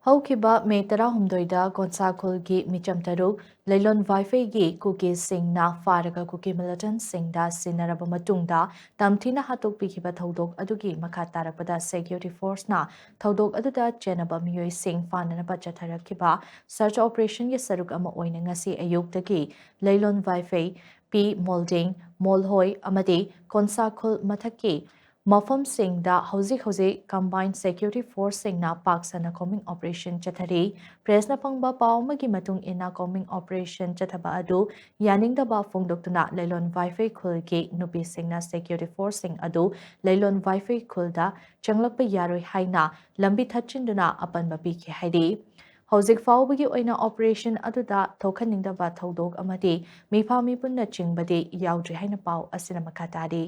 ꯍꯧꯈꯤꯕ ꯃꯦ 18ꯗ ꯀꯣꯟꯁꯥꯈꯨꯜꯒꯤ ꯃꯤꯆꯝ ꯇꯔꯨꯛ ꯂꯩꯂꯣꯟ ꯋꯥꯏꯐꯩꯒꯤ ꯀꯨꯀꯤꯁꯤꯡꯅ ꯐꯥꯔꯒ ꯀꯨꯀꯤ ꯃꯤꯂꯤꯇꯦꯟꯠꯁꯤꯡꯗ ꯁꯤꯟꯅꯔꯕ ꯃꯇꯨꯡꯗ ꯇꯝꯊꯤꯅ ꯍꯥꯠꯇꯣꯛꯄꯤꯈꯤꯕ ꯊꯧꯗꯣꯛ ꯑꯗꯨꯒꯤ ꯃꯈꯥ ꯇꯥꯔꯛꯄꯗ ꯁꯦꯀ꯭ꯌꯨꯔꯤꯇꯤ ꯐꯣꯔꯁꯅ ꯊꯧꯗꯣꯛ ꯑꯗꯨꯗ ꯆꯦꯟꯅꯕ ꯃꯤꯑꯣꯏꯁꯤꯡ ꯐꯥꯅꯅꯕ ꯆꯠꯊꯔꯛꯈꯤꯕ ꯁꯔꯆ ꯑꯣꯄꯔꯦꯁꯟꯒꯤ ꯁꯔꯨꯛ ꯑꯃ ꯑꯣꯏꯅ ꯉꯁꯤ ꯑꯌꯨꯛꯇꯒꯤ ꯂꯩꯂꯣꯟ ꯋꯥꯏꯐꯩ ꯄꯤ ꯃꯣꯜꯗꯤꯡ ꯃꯣꯜꯍꯣꯏ ꯑꯃꯗꯤ ꯀꯣꯟꯁꯥꯈꯨꯜ ꯃꯊꯛꯀꯤ ꯃꯐꯝꯁꯤꯡꯗ ꯍꯧꯖꯤꯛ ꯀꯝꯕꯥꯏꯟ ꯁꯦꯀ꯭ꯌꯨꯔꯤꯇꯤ ꯐꯣꯔꯁꯁꯤꯡꯅ ꯄꯥꯛ ꯁꯟꯅ ꯀꯣꯝꯕꯤꯡ ꯑꯣꯄꯔꯦꯁꯟ ꯆꯠꯊꯔꯤ ꯄ꯭ꯔꯦꯁꯅ ꯐꯪꯕ ꯄꯥꯎ ꯑꯃꯒꯤ ꯃꯇꯨꯡ ꯏꯟꯅ ꯀꯣꯝꯕꯤꯡ ꯑꯣꯄꯔꯦꯁꯟ ꯆꯠꯊꯕ ꯑꯗꯨ ꯌꯥꯅꯤꯡꯗꯕ ꯐꯣꯡꯗꯣꯛꯇꯨꯅ ꯂꯩꯂꯣꯟ ꯋꯥꯏꯐꯩ ꯈꯨꯜꯒꯤ ꯅꯨꯄꯤꯁꯤꯡꯅ ꯁꯦꯀ꯭ꯌꯨꯔꯤꯇꯤ ꯐꯣꯔꯁꯁꯤꯡ ꯑꯗꯨ ꯂꯩꯂꯣꯟ ꯋꯥꯏꯐꯩ ꯈꯨꯜꯗ ꯆꯪꯂꯛꯄ ꯌꯥꯔꯣꯏ ꯍꯥꯏꯅ ꯂꯝꯕꯤ ꯊꯠꯆꯤꯟꯗꯨꯅ ꯑꯄꯟꯕ ꯄꯤꯈꯤ ꯍꯥꯏꯔꯤ ꯍꯧꯖꯤꯛ ꯐꯥꯎꯕꯒꯤ ꯑꯣꯏꯅ ꯑꯣꯄꯔꯦꯁꯟ ꯑꯗꯨꯗ ꯊꯣꯛꯍꯟꯅꯤꯡꯗꯕ ꯊꯧꯗꯣꯛ ꯑꯃꯗꯤ ꯃꯤꯐꯥ ꯃꯤꯄꯨꯟꯅ ꯆꯤꯡꯕꯗꯤ ꯌꯥꯎꯗ꯭ꯔꯤ ꯍꯥꯏꯅ ꯄꯥꯎ ꯑꯁꯤꯅ ꯃꯈꯥ ꯇꯥꯔꯤ